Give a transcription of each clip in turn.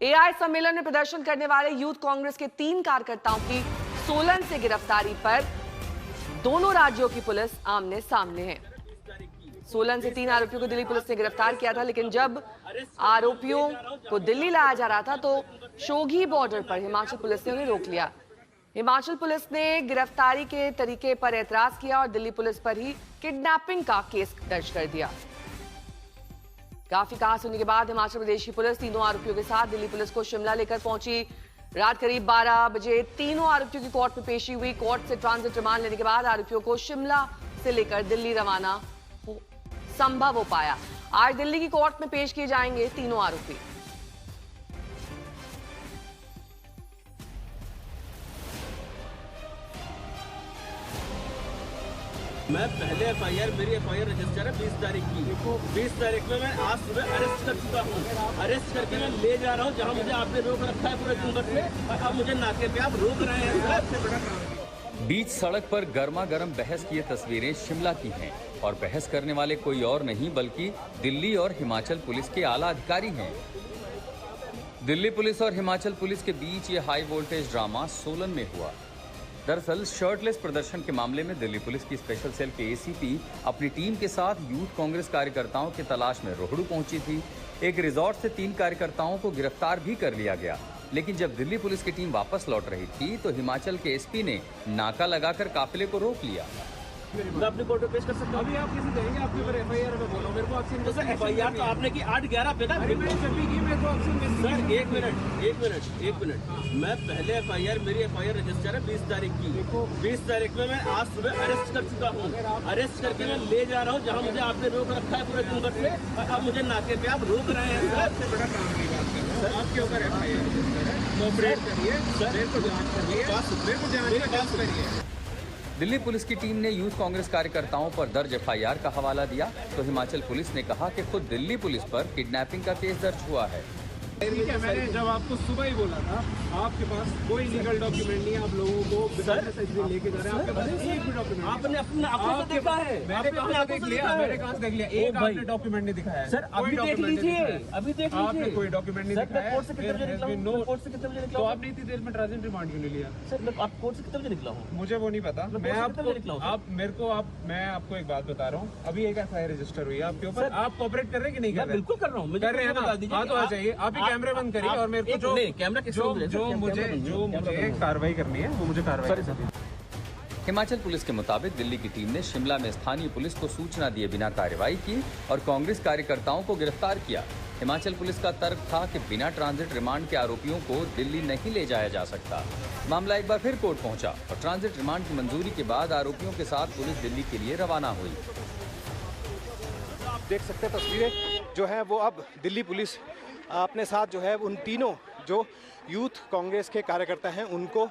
AI सम्मेलन में प्रदर्शन करने वाले यूथ कांग्रेस के 3 कार्यकर्ताओं की सोलन से गिरफ्तारी पर दोनों राज्यों की पुलिस आमने सामने है। सोलन से 3 आरोपियों को दिल्ली पुलिस ने गिरफ्तार किया था, लेकिन जब आरोपियों को दिल्ली लाया जा रहा था तो शोघी बॉर्डर पर हिमाचल पुलिस ने उन्हें रोक लिया। हिमाचल पुलिस ने गिरफ्तारी के तरीके पर एतराज किया और दिल्ली पुलिस पर ही किडनैपिंग का केस दर्ज कर दिया। काफी कहा सुनने के बाद हिमाचल प्रदेश की पुलिस तीनों आरोपियों के साथ दिल्ली पुलिस को शिमला लेकर पहुंची। रात करीब 12 बजे तीनों आरोपियों की कोर्ट में पेशी हुई। कोर्ट से ट्रांजिट रिमांड लेने के बाद आरोपियों को शिमला से लेकर दिल्ली रवाना संभव हो पाया। आज दिल्ली की कोर्ट में पेश किए जाएंगे तीनों आरोपी। मैं पहले एफआईआर मेरी एफआईआर रजिस्टर है 20 तारीख की। 20 तारीख में मैं आज सुबह अरेस्ट कर चुका हूँ। अरेस्ट करके मैं ले जा रहा हूँ जहाँ मुझे आपने रोक रखा है पूरे चुंबक में, और अब मुझे नाके पे आप रोक रहे हैं। बीच सड़क पर गर्मा गर्म बहस की ये तस्वीरें शिमला की हैं और बहस करने वाले कोई और नहीं बल्कि दिल्ली और हिमाचल पुलिस के आला अधिकारी हैं। दिल्ली पुलिस और हिमाचल पुलिस के बीच ये हाई वोल्टेज ड्रामा सोलन में हुआ। दरअसल शर्टलेस प्रदर्शन के मामले में दिल्ली पुलिस की स्पेशल सेल के एसीपी अपनी टीम के साथ यूथ कांग्रेस कार्यकर्ताओं की तलाश में रोहड़ू पहुंची थी। एक रिजॉर्ट से 3 कार्यकर्ताओं को गिरफ्तार भी कर लिया गया, लेकिन जब दिल्ली पुलिस की टीम वापस लौट रही थी तो हिमाचल के एसपी ने नाका लगाकर काफिले को रोक लिया। मैं अपनी कोर्ट में पेश कर सकता हूँ। अभी आप किसी देंगे आपके ऊपर एफआईआर में बोलो मेरे को ऑप्शन जैसे एफआईआर तो आपने की 8/11 पे ना मैंने जब भी की मेरे को ऑप्शन मिल सर। एक मिनट मैं पहले एफआईआर मेरी एफआईआर रजिस्टर है 20 तारीख की। 20 तारीख में मैं आज सुबह अरेस्ट कर चुका हूँ। अरेस्ट करके मैं ले जा रहा हूँ जहाँ मुझे आपने रोक रखा है पूरे चुंबक में, और अब मुझे नाके पे आप रोक रहे हैं। सबसे बड़ा काम की बात कर रहा हूँ आपके ऊपर एफआईआर कोऑपरेट करिए मेरे को जांच करिए। दिल्ली पुलिस की टीम ने यूथ कांग्रेस कार्यकर्ताओं पर दर्ज एफआईआर का हवाला दिया तो हिमाचल पुलिस ने कहा कि खुद दिल्ली पुलिस पर किडनैपिंग का केस दर्ज हुआ है। ठीक है, मैंने जब आपको सुबह ही बोला था आपके पास कोई लीगल डॉक्यूमेंट नहीं है, आप लोगों को लेके जा रहे हैं। आपके पास एक भी डॉक्यूमेंट आपने अपना देखा है। मैंने कहाँ देख लिया, मैंने कहाँ देख लिया, एक आपने डॉक्यूमेंट नहीं दिखाया है। सर अभी देख लीजिए, अभी देख लीजिए। आपने कोई डॉक्यूमेंट नहीं दिखाया है। कोर्ट से कितने बजे निकला हूँ? कोर्ट से कितने बजे निकला तो हूँ? आपने इतनी देर में ट्रांजिट रिमांड क्यों नहीं लिया? सर आप कोर्ट से कितने बजे निकला हूँ? मुझे वो नहीं पता। मैं आपको एक बात बता रहा हूँ। अभी एक एफआईआर रजिस्टर हुई है आपके ऊपर। आप कोऑपरेट कर रहे हैं कि नहीं कर रहे? बिल्कुल कर रहा हूँ। कर रहे हैं ना? हाँ तो आ जाइए, आप ही कैमरे बंद करिए और मेरे को जो मुझे कार्रवाई करनी है वो मुझे कार्रवाई करनी है। हिमाचल पुलिस के मुताबिक दिल्ली की टीम ने शिमला में स्थानीय पुलिस को सूचना दिए बिना कार्रवाई की और कांग्रेस कार्यकर्ताओं को गिरफ्तार किया। हिमाचल पुलिस का तर्क था कि बिना ट्रांजिट रिमांड के आरोपियों को दिल्ली नहीं ले जाया जा सकता। मामला एक बार फिर कोर्ट पहुंचा और ट्रांजिट रिमांड की मंजूरी के बाद आरोपियों के साथ पुलिस दिल्ली के लिए रवाना हुई। आप देख सकते हैं तस्वीरें जो है वो अब दिल्ली पुलिस अपने साथ जो है उन तीनों जो यूथ कांग्रेस के कार्यकर्ता हैं उनको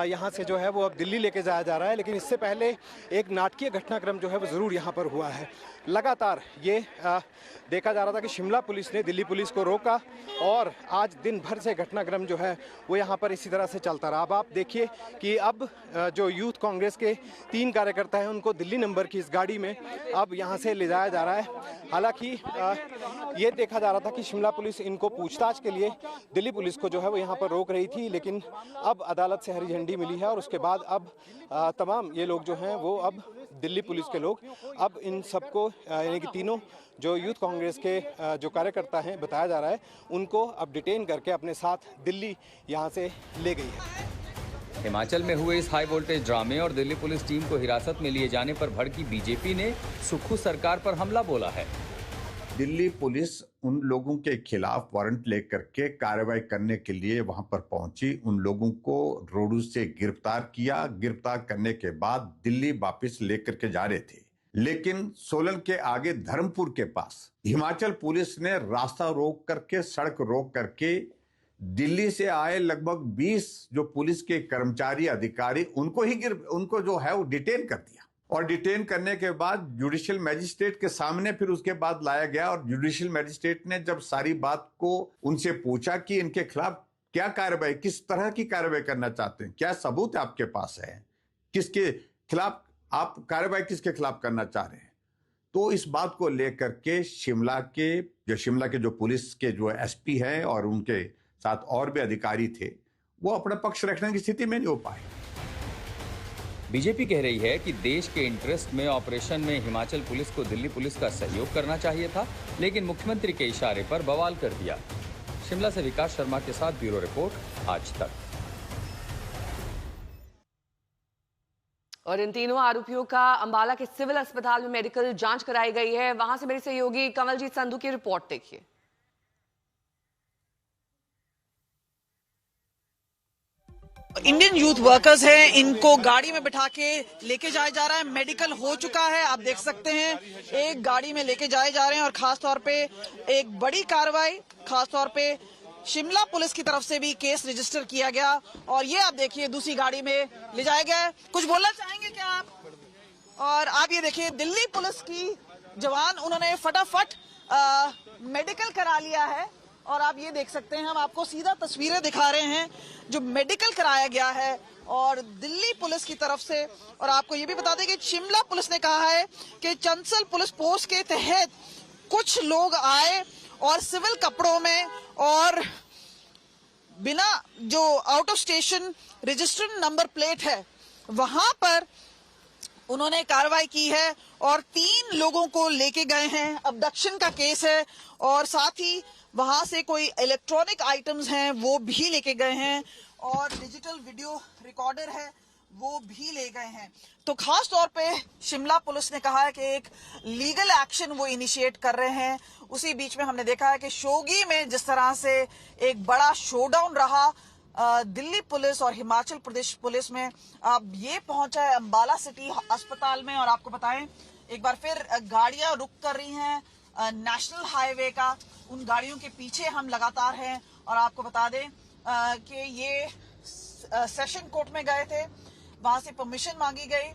यहाँ से जो है वो अब दिल्ली लेके जाया जा रहा है। लेकिन इससे पहले एक नाटकीय घटनाक्रम जो है वो ज़रूर यहाँ पर हुआ है। लगातार ये देखा जा रहा था कि शिमला पुलिस ने दिल्ली पुलिस को रोका और आज दिन भर से घटनाक्रम जो है वो यहाँ पर इसी तरह से चलता रहा। अब आप देखिए कि अब जो यूथ कांग्रेस के 3 कार्यकर्ता हैं उनको दिल्ली नंबर की इस गाड़ी में अब यहाँ से ले जाया जा रहा है। हालांकि ये देखा जा रहा था कि शिमला पुलिस इनको पूछताछ के लिए दिल्ली पुलिस को जो है वो यहाँ पर रोक रही थी, लेकिन अब अदालत से हरी झंडी मिली है और उसके बाद अब तमाम ये लोग जो हैं वो अब दिल्ली पुलिस के लोग अब इन सबको यानी कि तीनों जो यूथ कांग्रेस के जो कार्यकर्ता हैं बताया जा रहा है उनको अब डिटेन करके अपने साथ दिल्ली यहाँ से ले गई है। हिमाचल में हुए इस हाई वोल्टेज ड्रामे और दिल्ली पुलिस टीम को हिरासत में लिए जाने पर भड़की बीजेपी ने सुक्खू सरकार पर हमला बोला है। दिल्ली पुलिस उन लोगों के खिलाफ वारंट लेकर के कार्रवाई करने के लिए वहां पर पहुंची। उन लोगों को रोडू से गिरफ्तार किया। गिरफ्तार करने के बाद दिल्ली वापस लेकर के जा रहे थे, लेकिन सोलन के आगे धर्मपुर के पास हिमाचल पुलिस ने रास्ता रोक करके, सड़क रोक करके दिल्ली से आए लगभग 20 जो पुलिस के कर्मचारी अधिकारी उनको जो है वो डिटेन कर दिया और डिटेन करने के बाद जुडिशियल मैजिस्ट्रेट के सामने फिर उसके बाद लाया गया। और जुडिशियल मैजिस्ट्रेट ने जब सारी बात को उनसे पूछा कि इनके खिलाफ क्या कार्रवाई, किस तरह की कार्रवाई करना चाहते हैं, क्या सबूत आपके पास है, किसके खिलाफ आप कार्रवाई किसके खिलाफ करना चाह रहे हैं, तो इस बात को लेकर के शिमला के जो पुलिस के जो एसपी हैं और उनके साथ और भी अधिकारी थे, वो अपना पक्ष रखने की स्थिति में नहीं हो पाए। बीजेपी कह रही है कि देश के इंटरेस्ट में ऑपरेशन में हिमाचल पुलिस को दिल्ली पुलिस का सहयोग करना चाहिए था, लेकिन मुख्यमंत्री के इशारे पर बवाल कर दिया। शिमला से विकास शर्मा के साथ ब्यूरो रिपोर्ट, आज तक। और इन तीनों आरोपियों का अंबाला के सिविल अस्पताल में मेडिकल जांच कराई गई है। वहां से मेरे सहयोगी कमलजीत संधू की रिपोर्ट देखिए। इंडियन यूथ वर्कर्स हैं, इनको गाड़ी में बिठा के लेके जाया जा रहा है। मेडिकल हो चुका है, आप देख सकते हैं, एक गाड़ी में लेके जाए जा रहे हैं। और खासतौर पे एक बड़ी कार्रवाई, खासतौर पे शिमला पुलिस की तरफ से भी केस रजिस्टर किया गया। और ये आप देखिए दूसरी गाड़ी में ले जाया गया है। कुछ बोलना चाहेंगे क्या आप? और आप ये देखिए दिल्ली पुलिस की जवान, उन्होंने फटाफट मेडिकल करा लिया है। और आप ये देख सकते हैं, हम आपको सीधा तस्वीरें दिखा रहे हैं जो मेडिकल कराया गया है और दिल्ली पुलिस की तरफ से। और आपको ये भी बता दें कि शिमला पुलिस ने कहा है कि चंसल पुलिस पोस्ट के तहत कुछ लोग आए और सिविल कपड़ों में और बिना जो out of station registered number plate है वहां पर उन्होंने कार्रवाई की है और 3 लोगों को लेके गए हैं। अबडक्शन का केस है और साथ ही वहां से कोई इलेक्ट्रॉनिक आइटम्स हैं वो भी लेके गए हैं और डिजिटल वीडियो रिकॉर्डर है वो भी ले गए हैं। तो खास तौर पे शिमला पुलिस ने कहा है कि एक लीगल एक्शन वो इनिशिएट कर रहे हैं। उसी बीच में हमने देखा है कि शोगी में जिस तरह से एक बड़ा शोडाउन रहा दिल्ली पुलिस और हिमाचल प्रदेश पुलिस में, अब ये पहुंचा है अंबाला सिटी अस्पताल में। और आपको बताएं, एक बार फिर गाड़ियां रुक कर रही हैं नेशनल हाईवे का, उन गाड़ियों के पीछे हम लगातार हैं। और आपको बता दें कि ये सेशन कोर्ट में गए थे, वहां से परमिशन मांगी गई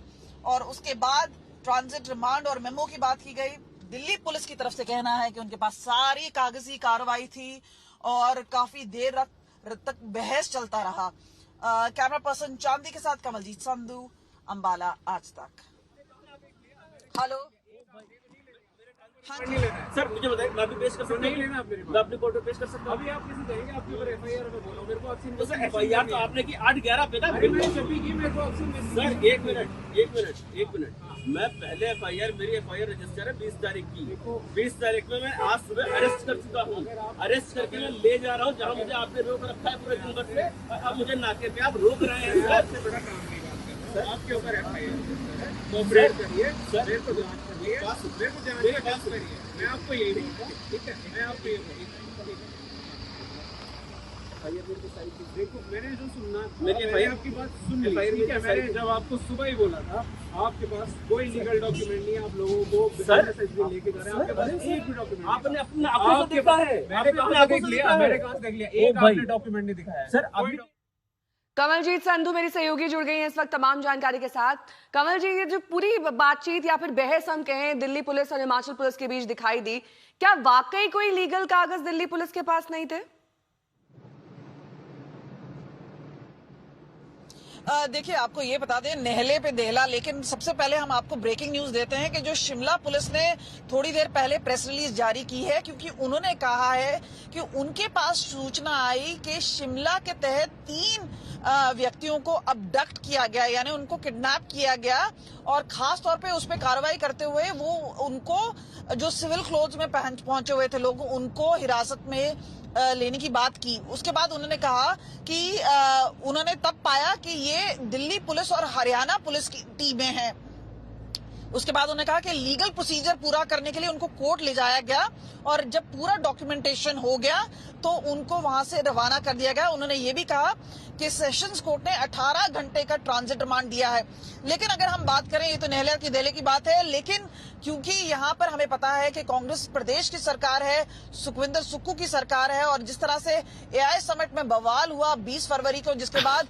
और उसके बाद ट्रांजिट रिमांड और मेमो की बात की गई। दिल्ली पुलिस की तरफ से कहना है कि उनके पास सारी कागजी कार्रवाई थी और काफी देर तक बहस चलता रहा। कैमरा पर्सन चांदी के साथ कमलजीत संधू, अंबाला, आज तक। हेलो, सर मुझे बताइए, मैं भी पेश कर सकता हूँ? नहीं लेना आप मेरे मैं अपनी कोर्ट में पेश कर सकता हूँ? अभी आप कैसे करेंगे? आपके ऊपर एफआईआर में बोलो, मेरे को आपसे तो सर एफआईआर तो आपने की 8/11 पे ना। मैंने जब भी की मेरे को आपसे सर एक मिनट, मैं पहले एफआईआर, मेरी एफआईआर रजिस्टर है 20 तारीख की। 20 तारीख में मैं आज सुबह अरेस्ट कर चुका हूँ। अरेस्ट करके मैं ले जा रहा हूँ जहाँ मुझे आपने रोक रखा है पूरे दिन भर से। अब मुझे नाके पे आप रोक रहे हैं। आपसे बड़ा काम नहीं करते सर, आपके ऊपर एफआईआर कोऑपरेट करिए सर, मेरे को जांच करिए, मेरे को जांच करिए। मैं आपको यही बोलूँगा, ठीक है? मैं आपको ये बोलूँगा, देखो मैंने जो सुनना, मैंने आपकी बात सुन ली, ठीक है? मैंने जब आपको सुबह ही बोला था आपके पास कोई लीगल डॉक्यूमेंट नहीं है, आप लोगों को लेके जा रहे हैं, आपके पास एक भी डॉक्यूमेंट आपने अपना आपको देखा है, मैंने कहाँ देख लिया, मैंने कहाँ देख लिया, एक आपने डॉक्यूमेंट नहीं दिखाया सर। अभी कमलजीत संधू मेरी सहयोगी जुड़ गई हैं इस वक्त तमाम जानकारी के साथ। कमल जी, ये जो पूरी बातचीत या फिर बहस हम कहें दिल्ली पुलिस और हिमाचल पुलिस के बीच दिखाई दी, क्या वाकई कोई लीगल कागज दिल्ली पुलिस के पास नहीं थे? देखिए, आपको ये बता दें, नेहले पे देहला। लेकिन सबसे पहले हम आपको ब्रेकिंग न्यूज देते हैं कि जो शिमला पुलिस ने थोड़ी देर पहले प्रेस रिलीज जारी की है, क्योंकि उन्होंने कहा है कि उनके पास सूचना आई कि शिमला के तहत 3 व्यक्तियों को अबडक्ट किया गया, यानी उनको किडनैप किया गया। और खास तौर पे उस पर कार्रवाई करते हुए वो उनको जो सिविल क्लोथ्स में पहुंचे हुए थे लोग, उनको हिरासत में लेने की बात की। उसके बाद उन्होंने कहा कि उन्होंने तब पाया कि ये दिल्ली पुलिस और हरियाणा पुलिस की टीमें हैं। उसके बाद उन्होंने कहा कि लीगल प्रोसीजर पूरा करने के लिए उनको कोर्ट ले जाया गया और जब पूरा डॉक्यूमेंटेशन हो गया तो उनको वहां से रवाना कर दिया गया। उन्होंने ये भी कहा कि सेशंस कोर्ट ने 18 घंटे का ट्रांजिट रिमांड दिया है। लेकिन अगर हम बात करें, ये तो नेहले की देहले की बात है, लेकिन क्योंकि यहाँ पर हमें पता है कि कांग्रेस प्रदेश की सरकार है, सुखविंदर सुक्खू की सरकार है, और जिस तरह से एआई समिट में बवाल हुआ 20 फरवरी को, जिसके बाद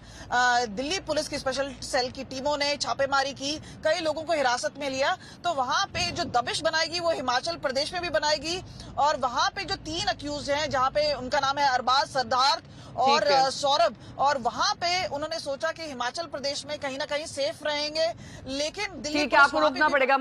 दिल्ली पुलिस की स्पेशल सेल की टीमों ने छापेमारी की, कई लोगों को हिरासत में लिया, तो वहां पे जो दबिश बनाएगी वो हिमाचल प्रदेश में भी बनाएगी। और वहां पे जो 3 अक्यूज हैं, जहां पे उनका नाम है अरबाज, सिद्धार्थ और सौरभ, और वहां पे उन्होंने सोचा कि हिमाचल प्रदेश में कहीं ना कहीं सेफ रहेंगे, लेकिन दिल्ली आपको रोकना पड़ेगा।